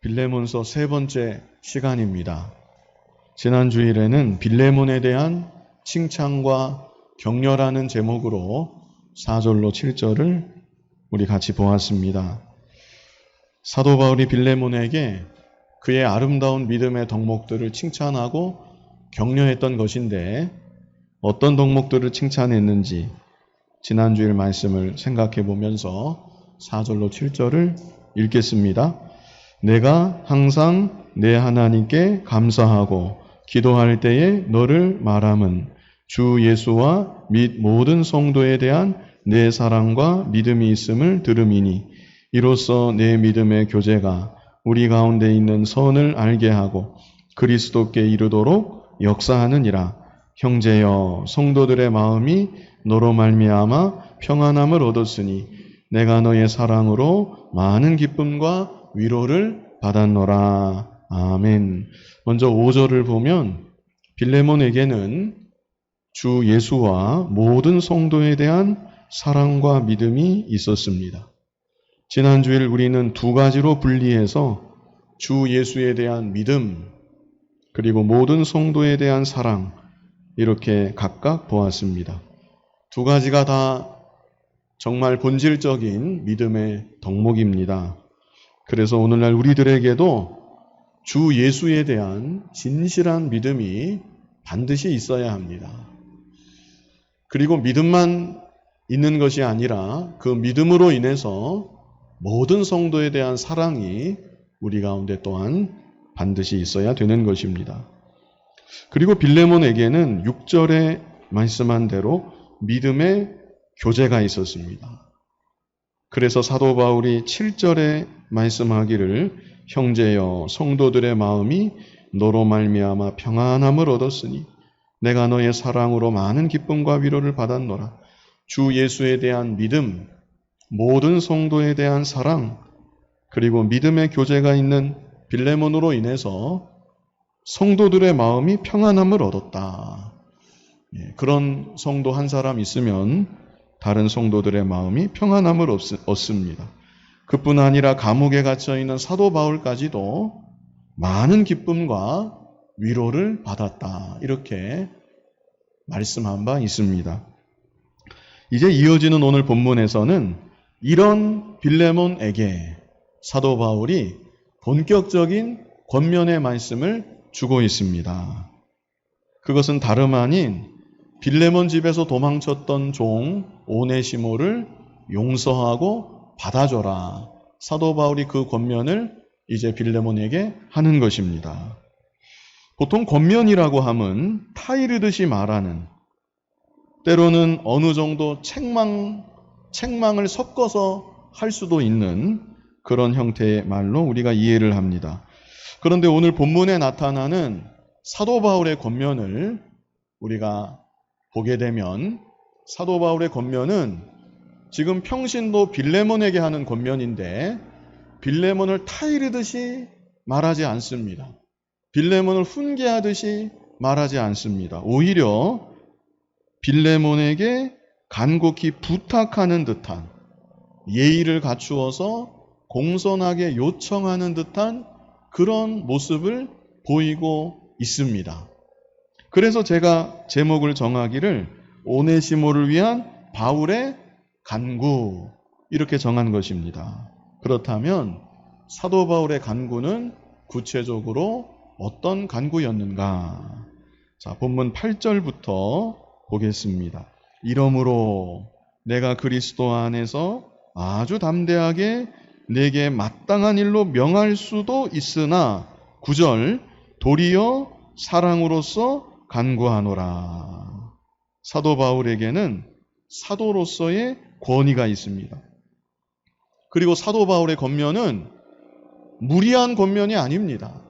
빌레몬서 세 번째 시간입니다. 지난 주일에는 빌레몬에 대한 칭찬과 격려라는 제목으로 4절로 7절을 우리 같이 보았습니다. 사도 바울이 빌레몬에게 그의 아름다운 믿음의 덕목들을 칭찬하고 격려했던 것인데 어떤 덕목들을 칭찬했는지 지난 주일 말씀을 생각해 보면서 4절로 7절을 읽겠습니다. 내가 항상 내 하나님께 감사하고 기도할 때에 너를 말함은 주 예수와 및 모든 성도에 대한 내 사랑과 믿음이 있음을 들음이니 이로써 내 믿음의 교제가 우리 가운데 있는 선을 알게 하고 그리스도께 이르도록 역사하느니라. 형제여, 성도들의 마음이 너로 말미암아 평안함을 얻었으니 내가 너의 사랑으로 많은 기쁨과 위로를 받았노라. 아멘. 먼저 5절을 보면 빌레몬에게는 주 예수와 모든 성도에 대한 사랑과 믿음이 있었습니다. 지난 주일 우리는 두 가지로 분리해서 주 예수에 대한 믿음 그리고 모든 성도에 대한 사랑 이렇게 각각 보았습니다. 두 가지가 다 정말 본질적인 믿음의 덕목입니다. 그래서 오늘날 우리들에게도 주 예수에 대한 진실한 믿음이 반드시 있어야 합니다. 그리고 믿음만 있는 것이 아니라 그 믿음으로 인해서 모든 성도에 대한 사랑이 우리 가운데 또한 반드시 있어야 되는 것입니다. 그리고 빌레몬에게는 6절에 말씀한 대로 믿음의 교제가 있었습니다. 그래서 사도 바울이 7절에 말씀하기를 형제여 성도들의 마음이 너로 말미암아 평안함을 얻었으니 내가 너의 사랑으로 많은 기쁨과 위로를 받았노라. 주 예수에 대한 믿음, 모든 성도에 대한 사랑, 그리고 믿음의 교제가 있는 빌레몬으로 인해서 성도들의 마음이 평안함을 얻었다. 그런 성도 한 사람 있으면 다른 성도들의 마음이 평안함을 얻습니다. 그뿐 아니라 감옥에 갇혀있는 사도 바울까지도 많은 기쁨과 위로를 받았다. 이렇게 말씀한 바 있습니다. 이제 이어지는 오늘 본문에서는 이런 빌레몬에게 사도 바울이 본격적인 권면의 말씀을 주고 있습니다. 그것은 다름 아닌 빌레몬 집에서 도망쳤던 종 오네시모를 용서하고 받아줘라. 사도 바울이 그 권면을 이제 빌레몬에게 하는 것입니다. 보통 권면이라고 하면 타이르듯이 말하는, 때로는 어느 정도 책망을 섞어서 할 수도 있는 그런 형태의 말로 우리가 이해를 합니다. 그런데 오늘 본문에 나타나는 사도 바울의 권면을 우리가 보게 되면 사도 바울의 권면은 지금 평신도 빌레몬에게 하는 권면인데 빌레몬을 타이르듯이 말하지 않습니다. 빌레몬을 훈계하듯이 말하지 않습니다. 오히려 빌레몬에게 간곡히 부탁하는 듯한, 예의를 갖추어서 공손하게 요청하는 듯한 그런 모습을 보이고 있습니다. 그래서 제가 제목을 정하기를 오네시모를 위한 바울의 간구 이렇게 정한 것입니다. 그렇다면 사도 바울의 간구는 구체적으로 어떤 간구였는가? 자, 본문 8절부터 보겠습니다. 이러므로 내가 그리스도 안에서 아주 담대하게 내게 마땅한 일로 명할 수도 있으나 9절 도리어 사랑으로서 간구하노라. 사도 바울에게는 사도로서의 권위가 있습니다. 그리고 사도 바울의 권면은 무리한 권면이 아닙니다.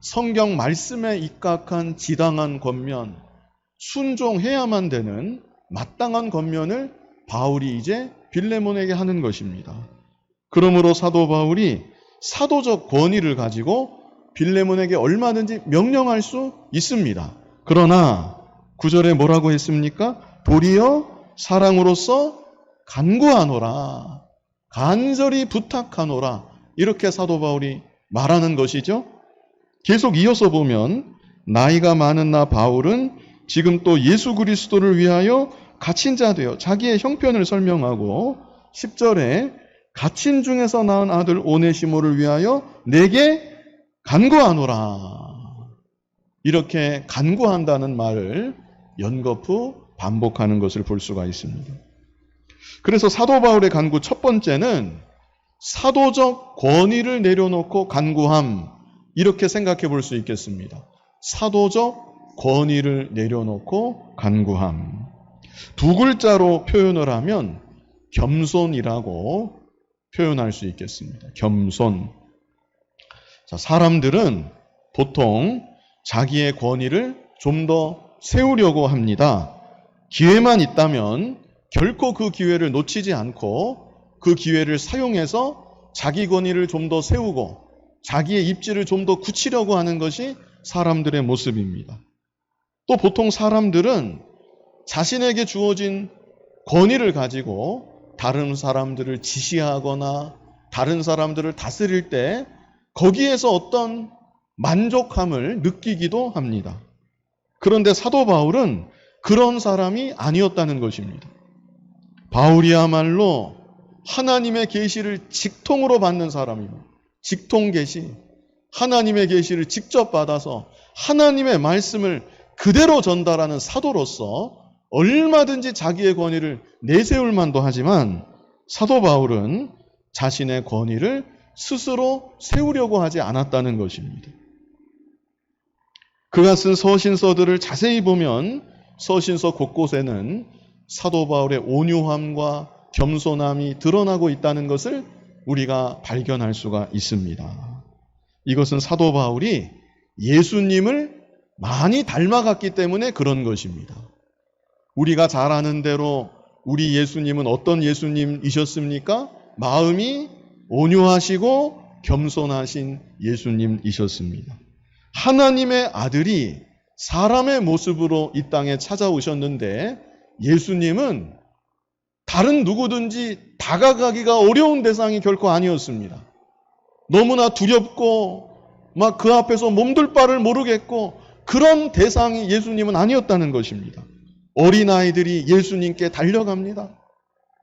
성경 말씀에 입각한 지당한 권면, 순종해야만 되는 마땅한 권면을 바울이 이제 빌레몬에게 하는 것입니다. 그러므로 사도 바울이 사도적 권위를 가지고 빌레몬에게 얼마든지 명령할 수 있습니다. 그러나 9절에 뭐라고 했습니까? 도리어 사랑으로서 간구하노라. 간절히 부탁하노라. 이렇게 사도 바울이 말하는 것이죠. 계속 이어서 보면 나이가 많은 나 바울은 지금 또 예수 그리스도를 위하여 갇힌 자 되어 자기의 형편을 설명하고 10절에 갇힌 중에서 낳은 아들 오네시모를 위하여 내게 간구하노라. 이렇게 간구한다는 말을 연거푸 반복하는 것을 볼 수가 있습니다. 그래서 사도 바울의 간구 첫 번째는 사도적 권위를 내려놓고 간구함, 이렇게 생각해 볼 수 있겠습니다. 사도적 권위를 내려놓고 간구함. 두 글자로 표현을 하면 겸손이라고 표현할 수 있겠습니다. 겸손. 자, 사람들은 보통 자기의 권위를 좀 더 세우려고 합니다. 기회만 있다면 결코 그 기회를 놓치지 않고 그 기회를 사용해서 자기 권위를 좀 더 세우고 자기의 입지를 좀 더 굳히려고 하는 것이 사람들의 모습입니다. 또 보통 사람들은 자신에게 주어진 권위를 가지고 다른 사람들을 지시하거나 다른 사람들을 다스릴 때 거기에서 어떤 만족함을 느끼기도 합니다. 그런데 사도 바울은 그런 사람이 아니었다는 것입니다. 바울이야말로 하나님의 계시를 직통으로 받는 사람입니다. 직통 계시, 하나님의 계시를 직접 받아서 하나님의 말씀을 그대로 전달하는 사도로서 얼마든지 자기의 권위를 내세울 만도 하지만 사도 바울은 자신의 권위를 스스로 세우려고 하지 않았다는 것입니다. 그가 쓴 서신서들을 자세히 보면 서신서 곳곳에는 사도 바울의 온유함과 겸손함이 드러나고 있다는 것을 우리가 발견할 수가 있습니다. 이것은 사도 바울이 예수님을 많이 닮아갔기 때문에 그런 것입니다. 우리가 잘 아는 대로 우리 예수님은 어떤 예수님이셨습니까? 마음이 온유하시고 겸손하신 예수님이셨습니다. 하나님의 아들이 사람의 모습으로 이 땅에 찾아오셨는데 예수님은 다른 누구든지 다가가기가 어려운 대상이 결코 아니었습니다. 너무나 두렵고 막 그 앞에서 몸둘 바를 모르겠고 그런 대상이 예수님은 아니었다는 것입니다. 어린아이들이 예수님께 달려갑니다.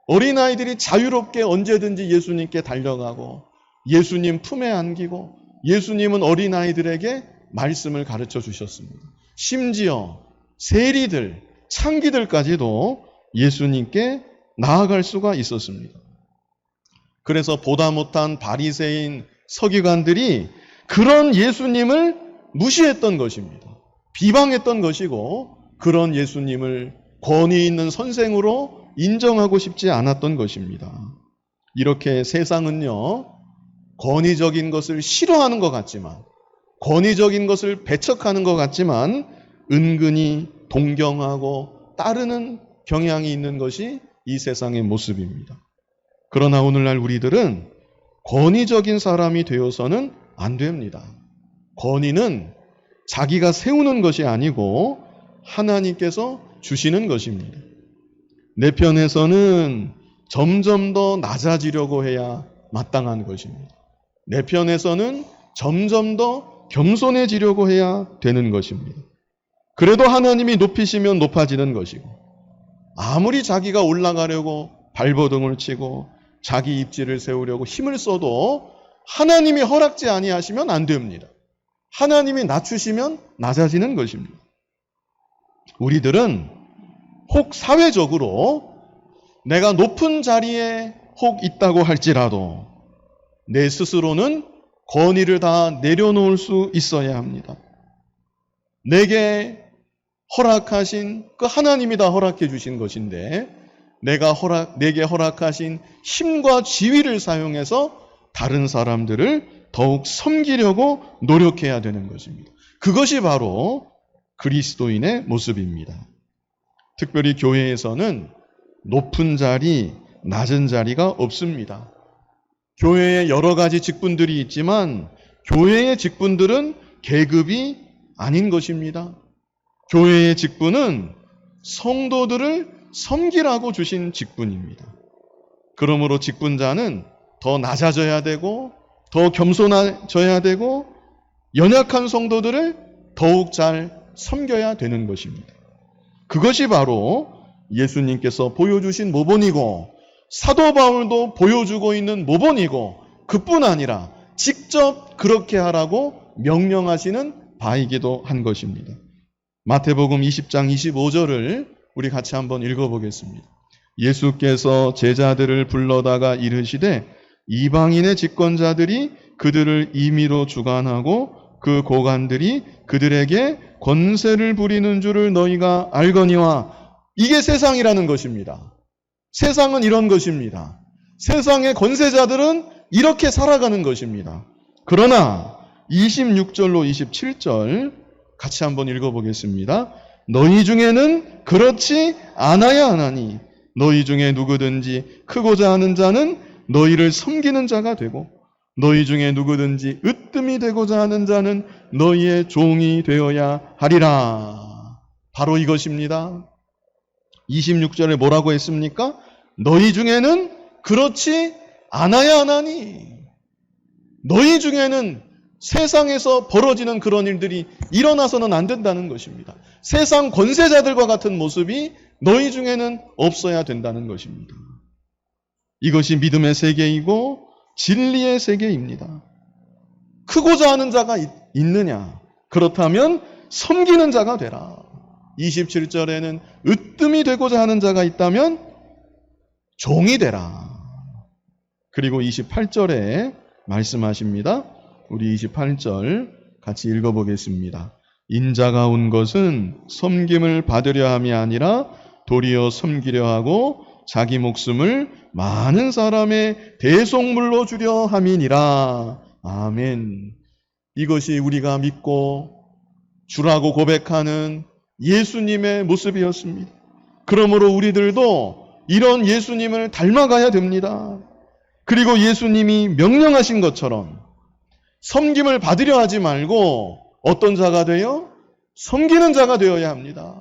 어린아이들이 자유롭게 언제든지 예수님께 달려가고 예수님 품에 안기고 예수님은 어린아이들에게 말씀을 가르쳐 주셨습니다. 심지어 세리들, 창기들까지도 예수님께 나아갈 수가 있었습니다. 그래서 보다 못한 바리새인 서기관들이 그런 예수님을 무시했던 것입니다. 비방했던 것이고 그런 예수님을 권위 있는 선생으로 인정하고 싶지 않았던 것입니다. 이렇게 세상은요, 권위적인 것을 싫어하는 것 같지만, 권위적인 것을 배척하는 것 같지만 은근히 동경하고 따르는 경향이 있는 것이 이 세상의 모습입니다. 그러나 오늘날 우리들은 권위적인 사람이 되어서는 안 됩니다. 권위는 자기가 세우는 것이 아니고 하나님께서 주시는 것입니다. 내 편에서는 점점 더 낮아지려고 해야 마땅한 것입니다. 내 편에서는 점점 더 겸손해지려고 해야 되는 것입니다. 그래도 하나님이 높이시면 높아지는 것이고 아무리 자기가 올라가려고 발버둥을 치고 자기 입지를 세우려고 힘을 써도 하나님이 허락지 아니하시면 안 됩니다. 하나님이 낮추시면 낮아지는 것입니다. 우리들은 혹 사회적으로 내가 높은 자리에 혹 있다고 할지라도 내 스스로는 권위를 다 내려놓을 수 있어야 합니다. 내게 허락하신 그 하나님이 다 허락해 주신 것인데 내게 허락하신 힘과 지위를 사용해서 다른 사람들을 더욱 섬기려고 노력해야 되는 것입니다. 그것이 바로 그리스도인의 모습입니다. 특별히 교회에서는 높은 자리, 낮은 자리가 없습니다. 교회에 여러 가지 직분들이 있지만 교회의 직분들은 계급이 아닌 것입니다. 교회의 직분은 성도들을 섬기라고 주신 직분입니다. 그러므로 직분자는 더 낮아져야 되고 더 겸손해져야 되고 연약한 성도들을 더욱 잘 섬겨야 되는 것입니다. 그것이 바로 예수님께서 보여주신 모본이고 사도 바울도 보여주고 있는 모본이고 그뿐 아니라 직접 그렇게 하라고 명령하시는 바이기도 한 것입니다. 마태복음 20장 25절을 우리 같이 한번 읽어보겠습니다. 예수께서 제자들을 불러다가 이르시되 이방인의 집권자들이 그들을 임의로 주관하고 그 고관들이 그들에게 권세를 부리는 줄을 너희가 알거니와. 이게 세상이라는 것입니다. 세상은 이런 것입니다. 세상의 권세자들은 이렇게 살아가는 것입니다. 그러나 26절로 27절 같이 한번 읽어보겠습니다. 너희 중에는 그렇지 않아야 하나니 너희 중에 누구든지 크고자 하는 자는 너희를 섬기는 자가 되고 너희 중에 누구든지 으뜸이 되고자 하는 자는 너희의 종이 되어야 하리라. 바로 이것입니다. 26절에 뭐라고 했습니까? 너희 중에는 그렇지 않아야 하나니. 너희 중에는 세상에서 벌어지는 그런 일들이 일어나서는 안 된다는 것입니다. 세상 권세자들과 같은 모습이 너희 중에는 없어야 된다는 것입니다. 이것이 믿음의 세계이고 진리의 세계입니다. 크고자 하는 자가 있느냐? 그렇다면 섬기는 자가 되라. 27절에는 으뜸이 되고자 하는 자가 있다면 종이 되라. 그리고 28절에 말씀하십니다. 우리 28절 같이 읽어보겠습니다. 인자가 온 것은 섬김을 받으려 함이 아니라 도리어 섬기려 하고 자기 목숨을 많은 사람의 대속물로 주려 함이니라. 아멘. 이것이 우리가 믿고 주라고 고백하는 예수님의 모습이었습니다. 그러므로 우리들도 이런 예수님을 닮아가야 됩니다. 그리고 예수님이 명령하신 것처럼 섬김을 받으려 하지 말고 어떤 자가 되어? 섬기는 자가 되어야 합니다.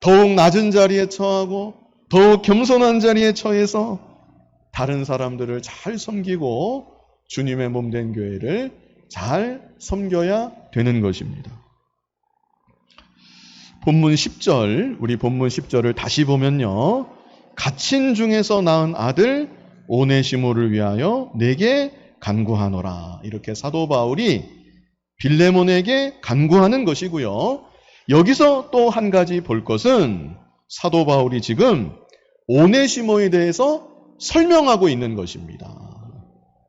더욱 낮은 자리에 처하고 더욱 겸손한 자리에 처해서 다른 사람들을 잘 섬기고 주님의 몸된 교회를 잘 섬겨야 되는 것입니다. 본문 10절, 우리 본문 10절을 다시 보면요. 갇힌 중에서 낳은 아들 오네시모를 위하여 내게 간구하노라. 이렇게 사도 바울이 빌레몬에게 간구하는 것이고요. 여기서 또 한 가지 볼 것은 사도 바울이 지금 오네시모에 대해서 설명하고 있는 것입니다.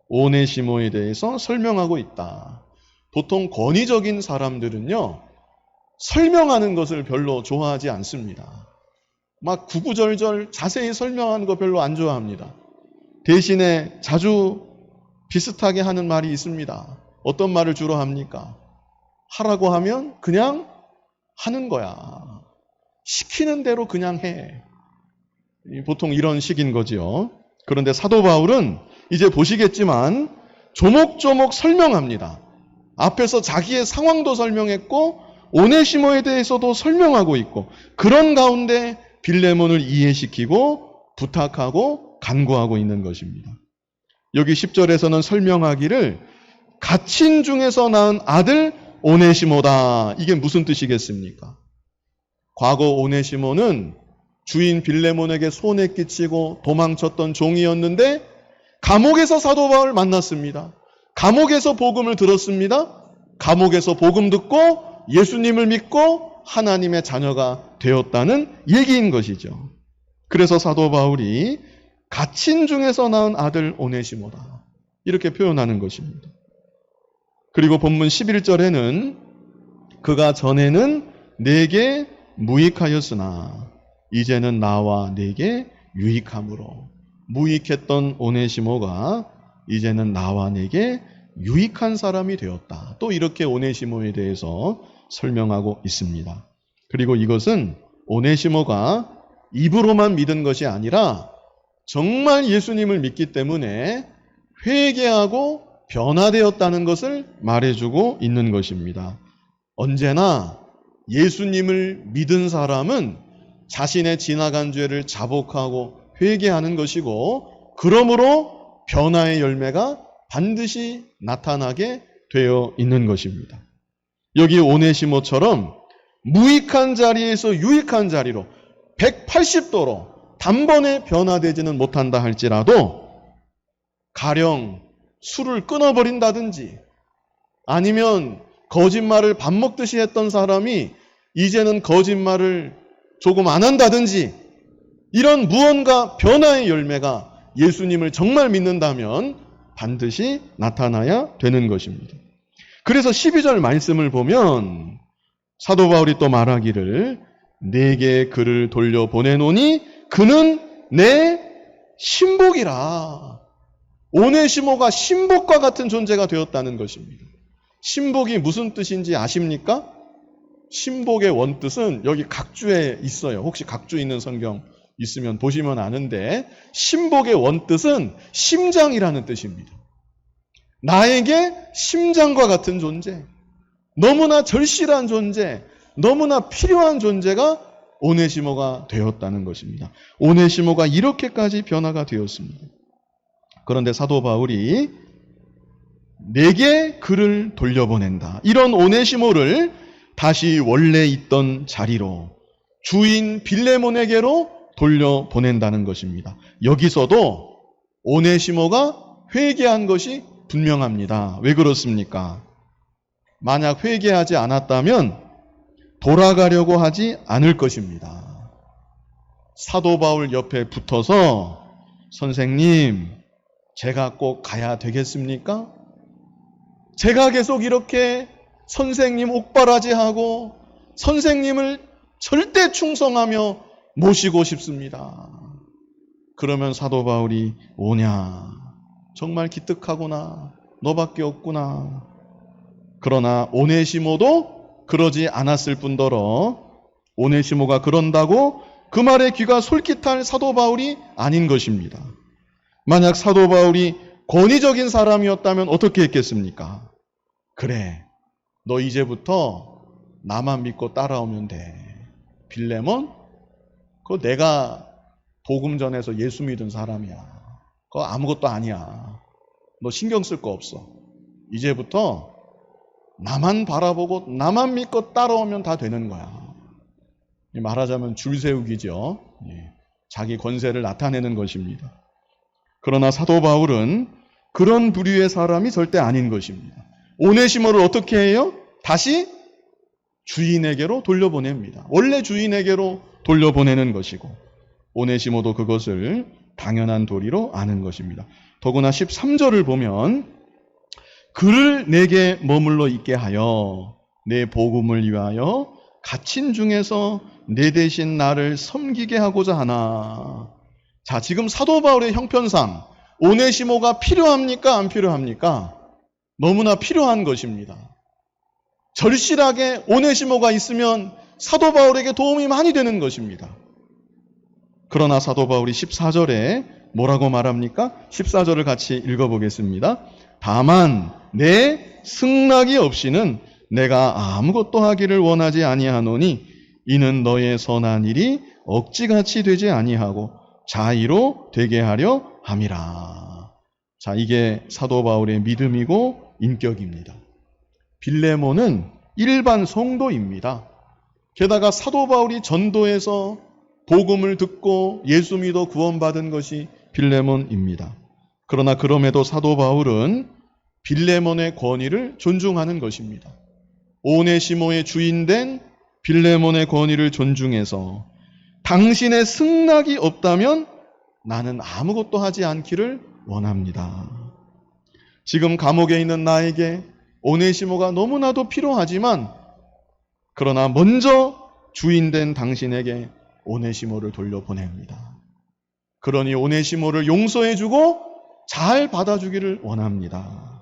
오네시모에 대해서 설명하고 있다. 보통 권위적인 사람들은요, 설명하는 것을 별로 좋아하지 않습니다. 막 구구절절 자세히 설명하는 거 별로 안 좋아합니다. 대신에 자주 비슷하게 하는 말이 있습니다. 어떤 말을 주로 합니까? 하라고 하면 그냥 하는 거야. 시키는 대로 그냥 해. 보통 이런 식인 거지요. 그런데 사도 바울은 이제 보시겠지만 조목조목 설명합니다. 앞에서 자기의 상황도 설명했고 오네시모에 대해서도 설명하고 있고 그런 가운데 빌레몬을 이해시키고 부탁하고 간구하고 있는 것입니다. 여기 10절에서는 설명하기를 갇힌 중에서 낳은 아들 오네시모다. 이게 무슨 뜻이겠습니까? 과거 오네시모는 주인 빌레몬에게 손해 끼치고 도망쳤던 종이었는데 감옥에서 사도 바울을 만났습니다. 감옥에서 복음을 들었습니다. 감옥에서 복음 듣고 예수님을 믿고 하나님의 자녀가 되었다는 얘기인 것이죠. 그래서 사도 바울이 갇힌 중에서 낳은 아들 오네시모다. 이렇게 표현하는 것입니다. 그리고 본문 11절에는 그가 전에는 내게 무익하였으나 이제는 나와 내게 유익함으로 무익했던 오네시모가 이제는 나와 내게 유익한 사람이 되었다. 또 이렇게 오네시모에 대해서 설명하고 있습니다. 그리고 이것은 오네시모가 입으로만 믿은 것이 아니라 정말 예수님을 믿기 때문에 회개하고 변화되었다는 것을 말해주고 있는 것입니다. 언제나 예수님을 믿은 사람은 자신의 지나간 죄를 자복하고 회개하는 것이고 그러므로 변화의 열매가 반드시 나타나게 되어 있는 것입니다. 여기 오네시모처럼 무익한 자리에서 유익한 자리로 180도로 단번에 변화되지는 못한다 할지라도 가령 술을 끊어버린다든지 아니면 거짓말을 밥 먹듯이 했던 사람이 이제는 거짓말을 조금 안 한다든지 이런 무언가 변화의 열매가 예수님을 정말 믿는다면 반드시 나타나야 되는 것입니다. 그래서 12절 말씀을 보면 사도 바울이 또 말하기를 내게 그를 돌려보내노니 그는 내 신복이라. 오네시모가 신복과 같은 존재가 되었다는 것입니다. 신복이 무슨 뜻인지 아십니까? 신복의 원뜻은 여기 각주에 있어요. 혹시 각주 있는 성경 있으면 보시면 아는데 신복의 원뜻은 심장이라는 뜻입니다. 나에게 심장과 같은 존재, 너무나 절실한 존재, 너무나 필요한 존재가 오네시모가 되었다는 것입니다. 오네시모가 이렇게까지 변화가 되었습니다. 그런데 사도 바울이 내게 그를 돌려보낸다. 이런 오네시모를 다시 원래 있던 자리로 주인 빌레몬에게로 돌려보낸다는 것입니다. 여기서도 오네시모가 회개한 것이 분명합니다. 왜 그렇습니까? 만약 회개하지 않았다면 돌아가려고 하지 않을 것입니다. 사도 바울 옆에 붙어서 선생님, 제가 꼭 가야 되겠습니까? 제가 계속 이렇게 선생님 옥바라지하고 선생님을 절대 충성하며 모시고 싶습니다. 그러면 사도 바울이 오냐? 정말 기특하구나. 너밖에 없구나. 그러나 오네시모도 그러지 않았을 뿐더러 오네시모가 그런다고 그 말에 귀가 솔깃할 사도 바울이 아닌 것입니다. 만약 사도 바울이 권위적인 사람이었다면 어떻게 했겠습니까? 그래, 너 이제부터 나만 믿고 따라오면 돼. 빌레몬? 그거 내가 복음 전해서 예수 믿은 사람이야. 그거 아무것도 아니야. 너 신경 쓸 거 없어. 이제부터 나만 바라보고 나만 믿고 따라오면 다 되는 거야. 말하자면 줄 세우기죠. 자기 권세를 나타내는 것입니다. 그러나 사도 바울은 그런 부류의 사람이 절대 아닌 것입니다. 오네시모를 어떻게 해요? 다시 주인에게로 돌려보냅니다. 원래 주인에게로 돌려보내는 것이고 오네시모도 그것을 당연한 도리로 아는 것입니다. 더구나 13절을 보면 그를 내게 머물러 있게 하여 내 복음을 위하여 갇힌 중에서 내 대신 나를 섬기게 하고자 하나. 자, 지금 사도 바울의 형편상 오네시모가 필요합니까? 안 필요합니까? 너무나 필요한 것입니다. 절실하게 오네시모가 있으면 사도 바울에게 도움이 많이 되는 것입니다. 그러나 사도 바울이 14절에 뭐라고 말합니까? 14절을 같이 읽어보겠습니다. 다만 내 승낙이 없이는 내가 아무것도 하기를 원하지 아니하노니 이는 너의 선한 일이 억지같이 되지 아니하고 자의로 되게 하려 함이라. 자, 이게 사도 바울의 믿음이고 인격입니다. 빌레몬은 일반 성도입니다. 게다가 사도 바울이 전도해서 복음을 듣고 예수 믿어 구원받은 것이 빌레몬입니다. 그러나 그럼에도 사도 바울은 빌레몬의 권위를 존중하는 것입니다. 오네시모의 주인된 빌레몬의 권위를 존중해서 당신의 승낙이 없다면 나는 아무것도 하지 않기를 원합니다. 지금 감옥에 있는 나에게 오네시모가 너무나도 필요하지만 그러나 먼저 주인된 당신에게 오네시모를 돌려보냅니다. 그러니 오네시모를 용서해주고 잘 받아주기를 원합니다.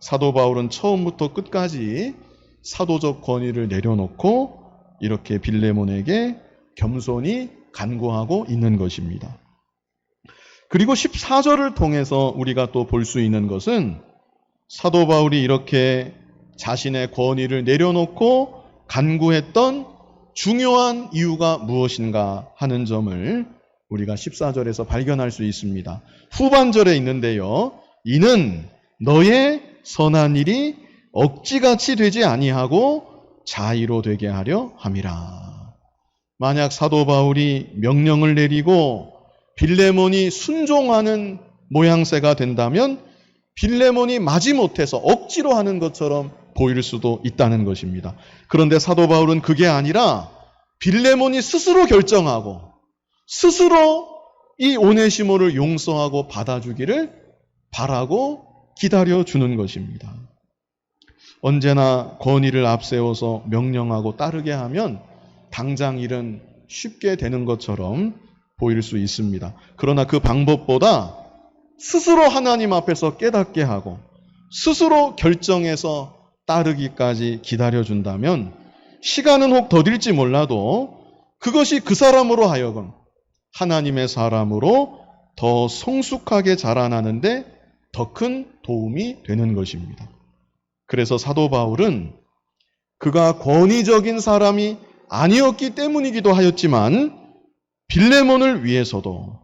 사도 바울은 처음부터 끝까지 사도적 권위를 내려놓고 이렇게 빌레몬에게 겸손히 간구하고 있는 것입니다. 그리고 14절을 통해서 우리가 또 볼 수 있는 것은 사도 바울이 이렇게 자신의 권위를 내려놓고 간구했던 중요한 이유가 무엇인가 하는 점을 우리가 14절에서 발견할 수 있습니다. 후반절에 있는데요. 이는 너의 선한 일이 억지같이 되지 아니하고 자의로 되게 하려 함이라. 만약 사도 바울이 명령을 내리고 빌레몬이 순종하는 모양새가 된다면 빌레몬이 마지못해서 억지로 하는 것처럼 보일 수도 있다는 것입니다. 그런데 사도 바울은 그게 아니라 빌레몬이 스스로 결정하고 스스로 이 오네시모를 용서하고 받아주기를 바라고 기다려주는 것입니다. 언제나 권위를 앞세워서 명령하고 따르게 하면 당장 일은 쉽게 되는 것처럼 보일 수 있습니다. 그러나 그 방법보다 스스로 하나님 앞에서 깨닫게 하고 스스로 결정해서 따르기까지 기다려준다면 시간은 혹 더딜지 몰라도 그것이 그 사람으로 하여금 하나님의 사람으로 더 성숙하게 자라나는데 더 큰 도움이 되는 것입니다. 그래서 사도 바울은 그가 권위적인 사람이 아니었기 때문이기도 하였지만 빌레몬을 위해서도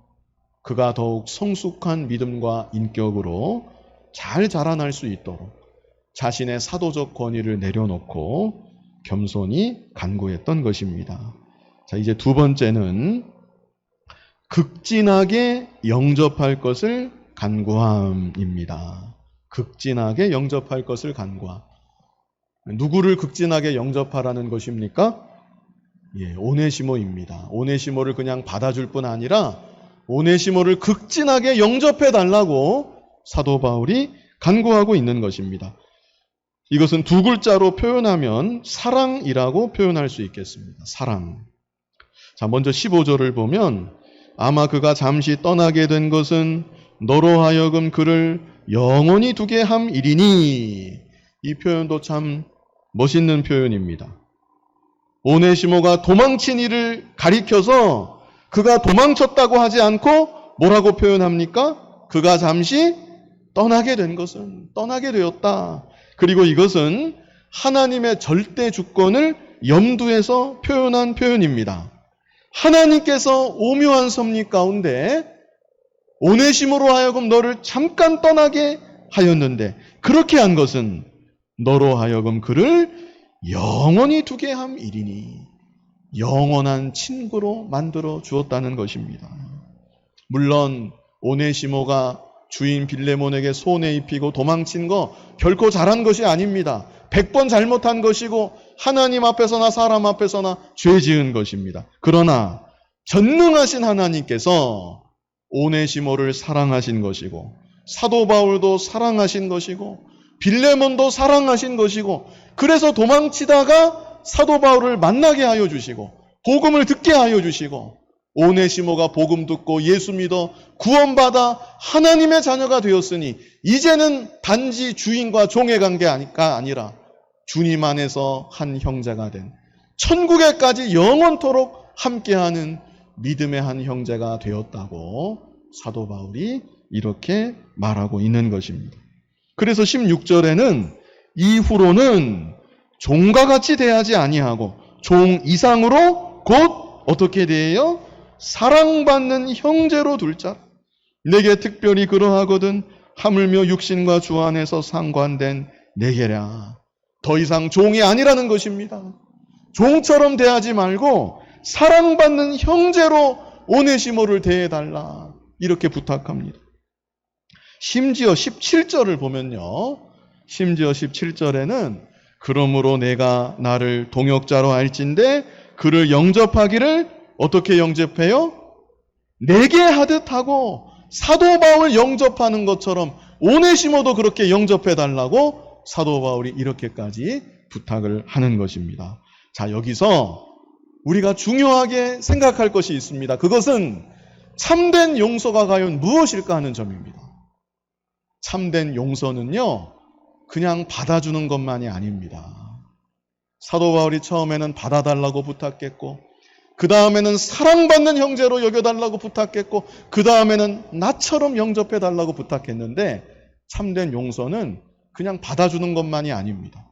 그가 더욱 성숙한 믿음과 인격으로 잘 자라날 수 있도록 자신의 사도적 권위를 내려놓고 겸손히 간구했던 것입니다. 자, 이제 두 번째는 극진하게 영접할 것을 간구함입니다. 극진하게 영접할 것을 간구함. 누구를 극진하게 영접하라는 것입니까? 오네시모입니다. 오네시모를 그냥 받아줄 뿐 아니라 오네시모를 극진하게 영접해 달라고 사도 바울이 간구하고 있는 것입니다. 이것은 두 글자로 표현하면 사랑이라고 표현할 수 있겠습니다. 사랑. 자, 먼저 15절을 보면 아마 그가 잠시 떠나게 된 것은 너로 하여금 그를 영원히 두게 함이리니. 이 표현도 참 멋있는 표현입니다. 오네시모가 도망친 일을 가리켜서 그가 도망쳤다고 하지 않고 뭐라고 표현합니까? 그가 잠시 떠나게 된 것은 떠나게 되었다. 그리고 이것은 하나님의 절대 주권을 염두에서 표현한 표현입니다. 하나님께서 오묘한 섭리 가운데 오네시모로 하여금 너를 잠깐 떠나게 하였는데 그렇게 한 것은 너로 하여금 그를 영원히 두게 함이리니 영원한 친구로 만들어 주었다는 것입니다. 물론 오네시모가 주인 빌레몬에게 손해 입히고 도망친 거 결코 잘한 것이 아닙니다. 100번 잘못한 것이고 하나님 앞에서나 사람 앞에서나 죄 지은 것입니다. 그러나 전능하신 하나님께서 오네시모를 사랑하신 것이고 사도 바울도 사랑하신 것이고 빌레몬도 사랑하신 것이고 그래서 도망치다가 사도 바울을 만나게 하여 주시고 복음을 듣게 하여 주시고 오네시모가 복음 듣고 예수 믿어 구원받아 하나님의 자녀가 되었으니 이제는 단지 주인과 종의 관계가 아니라 주님 안에서 한 형제가 된 천국에까지 영원토록 함께하는 믿음의 한 형제가 되었다고 사도 바울이 이렇게 말하고 있는 것입니다. 그래서 16절에는 이후로는 종과 같이 대하지 아니하고 종 이상으로 곧 어떻게 대해요? 사랑받는 형제로 둘 자. 내게 특별히 그러하거든 하물며 육신과 주 안에서 상관된 내게랴. 더 이상 종이 아니라는 것입니다. 종처럼 대하지 말고 사랑받는 형제로 오네시모를 대해달라. 이렇게 부탁합니다. 심지어 17절을 보면요. 심지어 17절에는 그러므로 내가 나를 동역자로 알진대 그를 영접하기를 어떻게 영접해요? 내게 하듯 하고 사도 바울 영접하는 것처럼 오네시모도 그렇게 영접해달라고 사도 바울이 이렇게까지 부탁을 하는 것입니다. 자, 여기서 우리가 중요하게 생각할 것이 있습니다. 그것은 참된 용서가 과연 무엇일까 하는 점입니다. 참된 용서는요, 그냥 받아주는 것만이 아닙니다. 사도 바울이 처음에는 받아달라고 부탁했고, 그 다음에는 사랑받는 형제로 여겨달라고 부탁했고, 그 다음에는 나처럼 영접해달라고 부탁했는데, 참된 용서는 그냥 받아주는 것만이 아닙니다.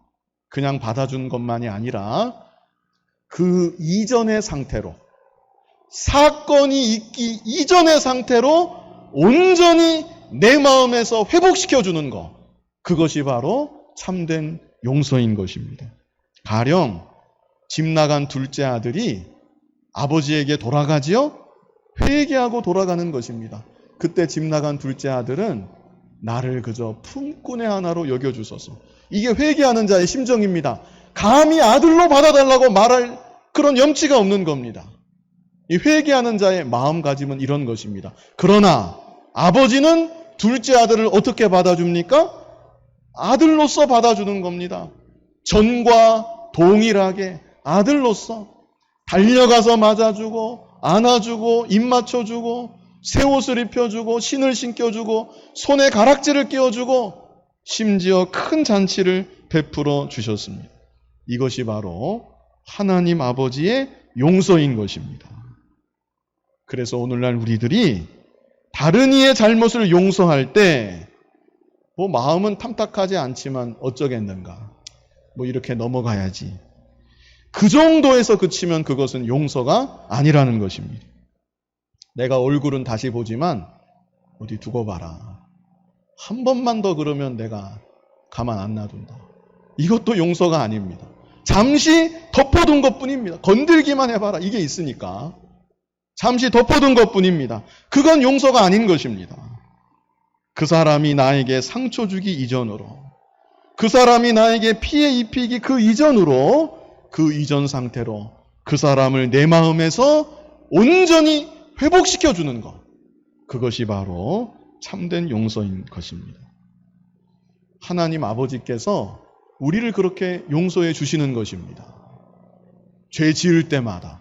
그냥 받아주는 것만이 아니라 그 이전의 상태로, 사건이 있기 이전의 상태로 온전히 내 마음에서 회복시켜주는 것, 그것이 바로 참된 용서인 것입니다. 가령 집 나간 둘째 아들이 아버지에게 돌아가지요? 회개하고 돌아가는 것입니다. 그때 집 나간 둘째 아들은 나를 그저 품꾼의 하나로 여겨주소서. 이게 회개하는 자의 심정입니다. 감히 아들로 받아달라고 말할 그런 염치가 없는 겁니다. 이 회개하는 자의 마음가짐은 이런 것입니다. 그러나 아버지는 둘째 아들을 어떻게 받아줍니까? 아들로서 받아주는 겁니다. 전과 동일하게 아들로서 달려가서 맞아주고 안아주고 입 맞춰주고 새 옷을 입혀주고 신을 신겨주고 손에 가락지를 끼워주고 심지어 큰 잔치를 베풀어 주셨습니다. 이것이 바로 하나님 아버지의 용서인 것입니다. 그래서 오늘날 우리들이 다른 이의 잘못을 용서할 때 마음은 탐탁하지 않지만 어쩌겠는가, 이렇게 넘어가야지, 그 정도에서 그치면 그것은 용서가 아니라는 것입니다. 내가 얼굴은 다시 보지만 어디 두고 봐라. 한 번만 더 그러면 내가 가만 안 놔둔다. 이것도 용서가 아닙니다. 잠시 덮어둔 것뿐입니다. 건들기만 해봐라. 이게 있으니까. 잠시 덮어둔 것뿐입니다. 그건 용서가 아닌 것입니다. 그 사람이 나에게 상처 주기 이전으로, 그 사람이 나에게 피해 입히기 그 이전으로, 그 이전 상태로 그 사람을 내 마음에서 온전히 회복시켜주는 것, 그것이 바로 참된 용서인 것입니다. 하나님 아버지께서 우리를 그렇게 용서해 주시는 것입니다. 죄 지을 때마다,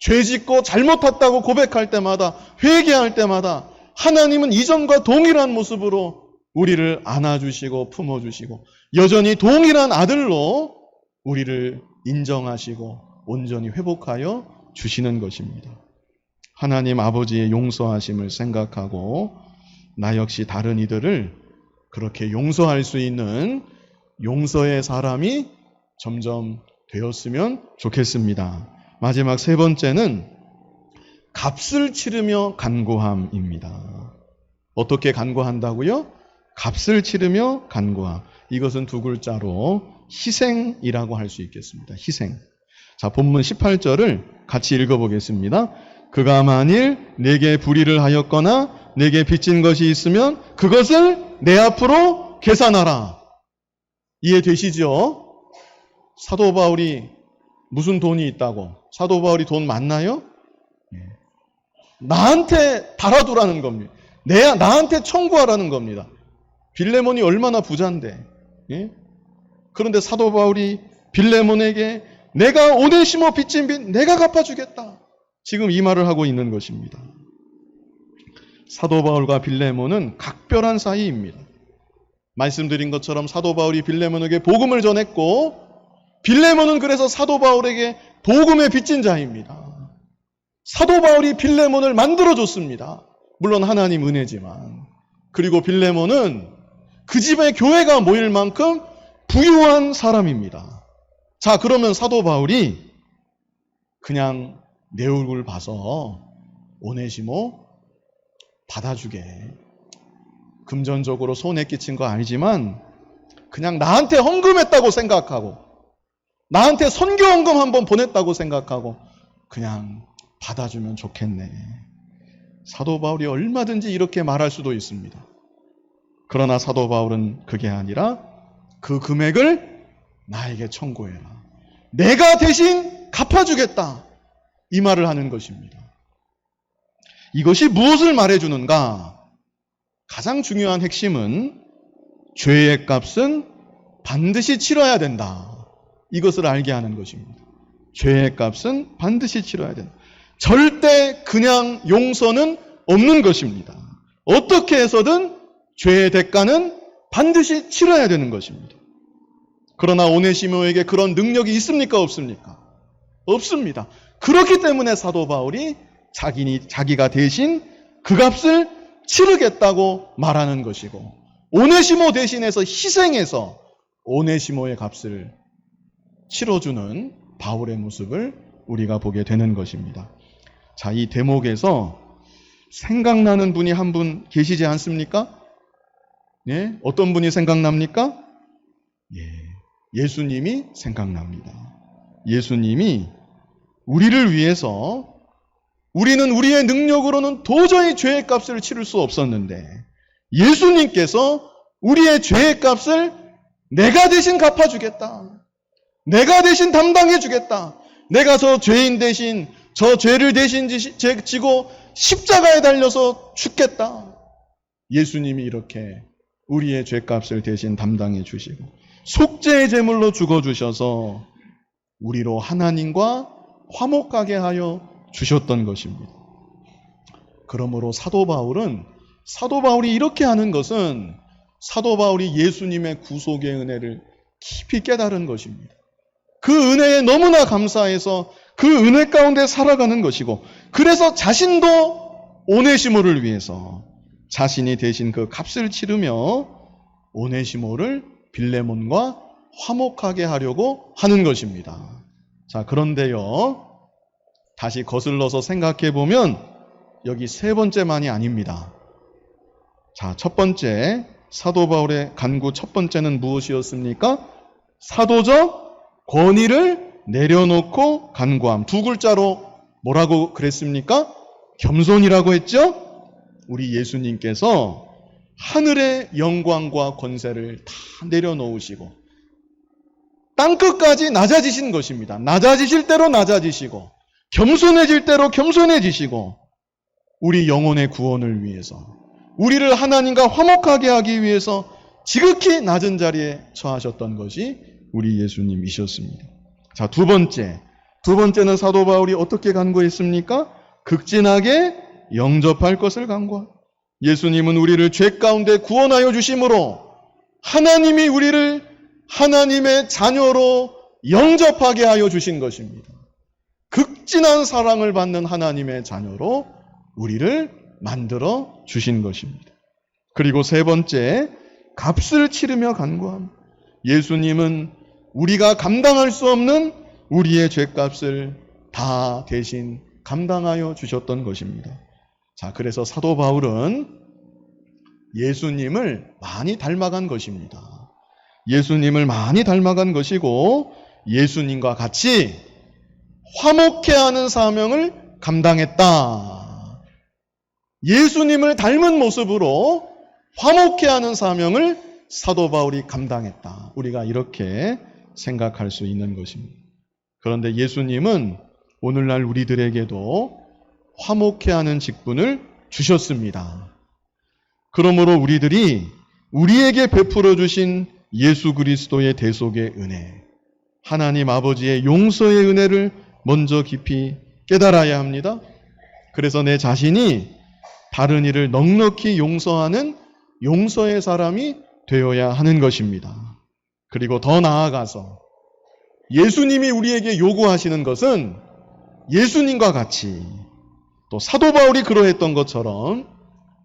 죄 짓고 잘못했다고 고백할 때마다, 회개할 때마다 하나님은 이전과 동일한 모습으로 우리를 안아주시고 품어주시고 여전히 동일한 아들로 우리를 인정하시고 온전히 회복하여 주시는 것입니다. 하나님 아버지의 용서하심을 생각하고 나 역시 다른 이들을 그렇게 용서할 수 있는 용서의 사람이 점점 되었으면 좋겠습니다. 마지막 세 번째는 값을 치르며 간구함입니다. 어떻게 간구한다고요? 값을 치르며 간구함. 이것은 두 글자로 희생이라고 할 수 있겠습니다. 희생. 자, 본문 18절을 같이 읽어보겠습니다. 그가 만일 내게 불의를 하였거나 내게 빚진 것이 있으면 그것을 내 앞으로 계산하라. 이해되시죠? 사도 바울이 무슨 돈이 있다고? 사도 바울이 돈 많나요? 나한테 달아두라는 겁니다. 나한테 청구하라는 겁니다. 빌레몬이 얼마나 부자인데. 예? 그런데 사도 바울이 빌레몬에게 내가 오네시모 빚진 빚 내가 갚아주겠다. 지금 이 말을 하고 있는 것입니다. 사도 바울과 빌레몬은 각별한 사이입니다. 말씀드린 것처럼 사도 바울이 빌레몬에게 복음을 전했고 빌레몬은 그래서 사도 바울에게 복음의 빚진 자입니다. 사도 바울이 빌레몬을 만들어줬습니다. 물론 하나님 은혜지만. 그리고 빌레몬은 그 집에 교회가 모일 만큼 부유한 사람입니다. 자, 그러면 사도 바울이 그냥 내 얼굴 봐서 오네시모 받아주게, 금전적으로 손해 끼친 거 알지만 그냥 나한테 헌금했다고 생각하고 나한테 선교 헌금 한번 보냈다고 생각하고 그냥 받아주면 좋겠네. 사도 바울이 얼마든지 이렇게 말할 수도 있습니다. 그러나 사도 바울은 그게 아니라 그 금액을 나에게 청구해라. 내가 대신 갚아주겠다. 이 말을 하는 것입니다. 이것이 무엇을 말해주는가? 가장 중요한 핵심은 죄의 값은 반드시 치러야 된다. 이것을 알게 하는 것입니다. 죄의 값은 반드시 치러야 된다. 절대 그냥 용서는 없는 것입니다. 어떻게 해서든 죄의 대가는 반드시 치러야 되는 것입니다. 그러나 오네시모에게 그런 능력이 있습니까? 없습니까? 없습니다. 그렇기 때문에 사도 바울이 자기가 대신 그 값을 치르겠다고 말하는 것이고 오네시모 대신해서 희생해서 오네시모의 값을 치러주는 바울의 모습을 우리가 보게 되는 것입니다. 자, 이 대목에서 생각나는 분이 한 분 계시지 않습니까? 예? 어떤 분이 생각납니까? 예수님이 생각납니다. 예수님이 우리를 위해서 우리는 우리의 능력으로는 도저히 죄의 값을 치를 수 없었는데 예수님께서 우리의 죄의 값을 내가 대신 갚아주겠다. 내가 대신 담당해주겠다. 내가 저 죄인 대신 저 죄를 대신 지고 십자가에 달려서 죽겠다. 예수님이 이렇게 우리의 죄값을 대신 담당해 주시고 속죄의 제물로 죽어주셔서 우리로 하나님과 화목하게 하여 주셨던 것입니다. 그러므로 사도 바울이 이렇게 하는 것은 사도 바울이 예수님의 구속의 은혜를 깊이 깨달은 것입니다. 그 은혜에 너무나 감사해서 그 은혜 가운데 살아가는 것이고 그래서 자신도 오네시모를 위해서 자신이 대신 그 값을 치르며 오네시모를 빌레몬과 화목하게 하려고 하는 것입니다. 자, 그런데요. 다시 거슬러서 생각해 보면 여기 세 번째만이 아닙니다. 자, 첫 번째 사도 바울의 간구 첫 번째는 무엇이었습니까? 사도적 권위를 내려놓고 간구함. 두 글자로 뭐라고 그랬습니까? 겸손이라고 했죠? 우리 예수님께서 하늘의 영광과 권세를 다 내려놓으시고 땅끝까지 낮아지신 것입니다. 낮아지실 대로 낮아지시고 겸손해질 대로 겸손해지시고 우리 영혼의 구원을 위해서 우리를 하나님과 화목하게 하기 위해서 지극히 낮은 자리에 처하셨던 것이 우리 예수님이셨습니다. 자, 두 번째는 사도 바울이 어떻게 간구했습니까? 극진하게 영접할 것을 간구합니다. 예수님은 우리를 죄 가운데 구원하여 주심으로 하나님이 우리를 하나님의 자녀로 영접하게 하여 주신 것입니다. 극진한 사랑을 받는 하나님의 자녀로 우리를 만들어 주신 것입니다. 그리고 세 번째, 값을 치르며 간구함. 예수님은 우리가 감당할 수 없는 우리의 죄값을 다 대신 감당하여 주셨던 것입니다. 자, 그래서 사도 바울은 예수님을 많이 닮아간 것입니다. 예수님을 많이 닮아간 것이고 예수님과 같이 화목케 하는 사명을 감당했다. 예수님을 닮은 모습으로 화목케 하는 사명을 사도 바울이 감당했다. 우리가 이렇게 생각할 수 있는 것입니다. 그런데 예수님은 오늘날 우리들에게도 화목케 하는 직분을 주셨습니다. 그러므로 우리들이 우리에게 베풀어 주신 예수 그리스도의 대속의 은혜, 하나님 아버지의 용서의 은혜를 먼저 깊이 깨달아야 합니다. 그래서 내 자신이 다른 이를 넉넉히 용서하는 용서의 사람이 되어야 하는 것입니다. 그리고 더 나아가서 예수님이 우리에게 요구하시는 것은 예수님과 같이 또 사도 바울이 그러했던 것처럼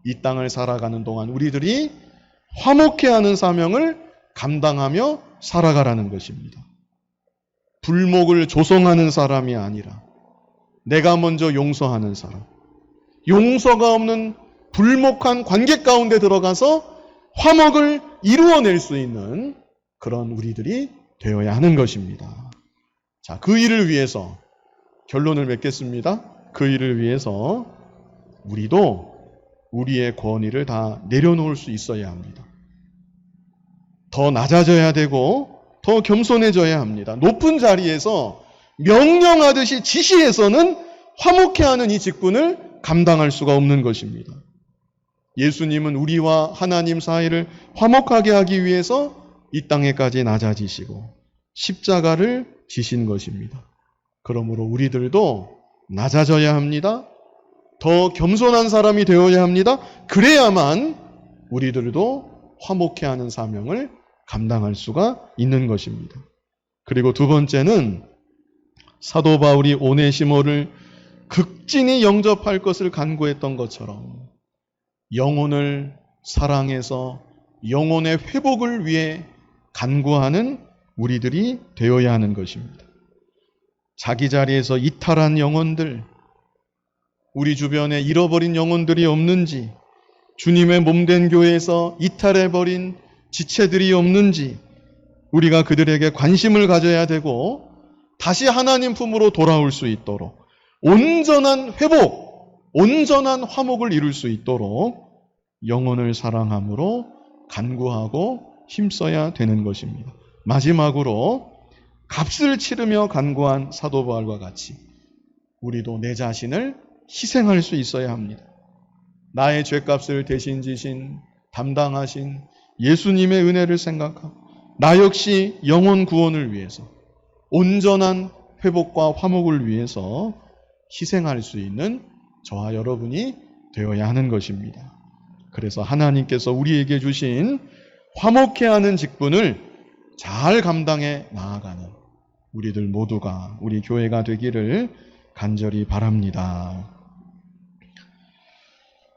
이 땅을 살아가는 동안 우리들이 화목케 하는 사명을 감당하며 살아가라는 것입니다. 불목을 조성하는 사람이 아니라 내가 먼저 용서하는 사람, 용서가 없는 불목한 관계 가운데 들어가서 화목을 이루어낼 수 있는 그런 우리들이 되어야 하는 것입니다. 자, 그 일을 위해서 결론을 맺겠습니다. 그 일을 위해서 우리도 우리의 권위를 다 내려놓을 수 있어야 합니다. 더 낮아져야 되고 더 겸손해져야 합니다. 높은 자리에서 명령하듯이 지시해서는 화목케 하는 이 직분을 감당할 수가 없는 것입니다. 예수님은 우리와 하나님 사이를 화목하게 하기 위해서 이 땅에까지 낮아지시고 십자가를 지신 것입니다. 그러므로 우리들도 낮아져야 합니다. 더 겸손한 사람이 되어야 합니다. 그래야만 우리들도 화목케 하는 사명을 감당할 수가 있는 것입니다. 그리고 두 번째는 사도 바울이 오네시모를 극진히 영접할 것을 간구했던 것처럼 영혼을 사랑해서 영혼의 회복을 위해 간구하는 우리들이 되어야 하는 것입니다. 자기 자리에서 이탈한 영혼들, 우리 주변에 잃어버린 영혼들이 없는지, 주님의 몸된 교회에서 이탈해버린 지체들이 없는지 우리가 그들에게 관심을 가져야 되고 다시 하나님 품으로 돌아올 수 있도록 온전한 회복, 온전한 화목을 이룰 수 있도록 영혼을 사랑함으로 간구하고 힘써야 되는 것입니다. 마지막으로 값을 치르며 간구한 사도 바울과 같이 우리도 내 자신을 희생할 수 있어야 합니다. 나의 죄값을 대신 지신, 담당하신 예수님의 은혜를 생각하고 나 역시 영혼 구원을 위해서 온전한 회복과 화목을 위해서 희생할 수 있는 저와 여러분이 되어야 하는 것입니다. 그래서 하나님께서 우리에게 주신 화목해 하는 직분을 잘 감당해 나아가는 우리들 모두가 우리 교회가 되기를 간절히 바랍니다.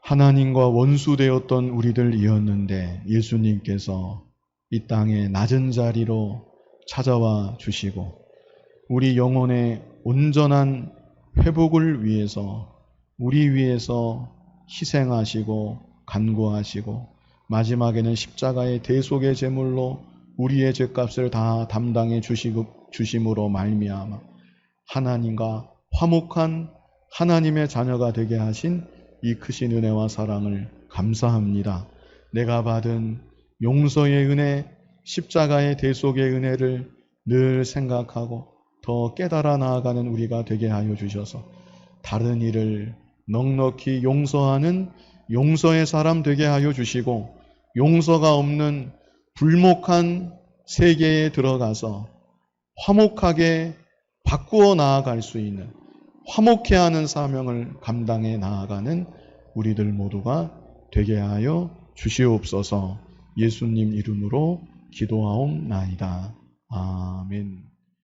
하나님과 원수되었던 우리들이었는데 예수님께서 이 땅의 낮은 자리로 찾아와 주시고 우리 영혼의 온전한 회복을 위해서 우리 위해서 희생하시고 간구하시고 마지막에는 십자가의 대속의 제물로 우리의 죄값을 다 담당해 주심으로 말미암아 하나님과 화목한 하나님의 자녀가 되게 하신 이 크신 은혜와 사랑을 감사합니다. 내가 받은 용서의 은혜, 십자가의 대속의 은혜를 늘 생각하고 더 깨달아 나아가는 우리가 되게 하여 주셔서 다른 일을 넉넉히 용서하는 용서의 사람 되게 하여 주시고 용서가 없는 불목한 세계에 들어가서 화목하게 바꾸어 나아갈 수 있는 화목해 하는 사명을 감당해 나아가는 우리들 모두가 되게 하여 주시옵소서. 예수님 이름으로 기도하옵나이다. 아멘.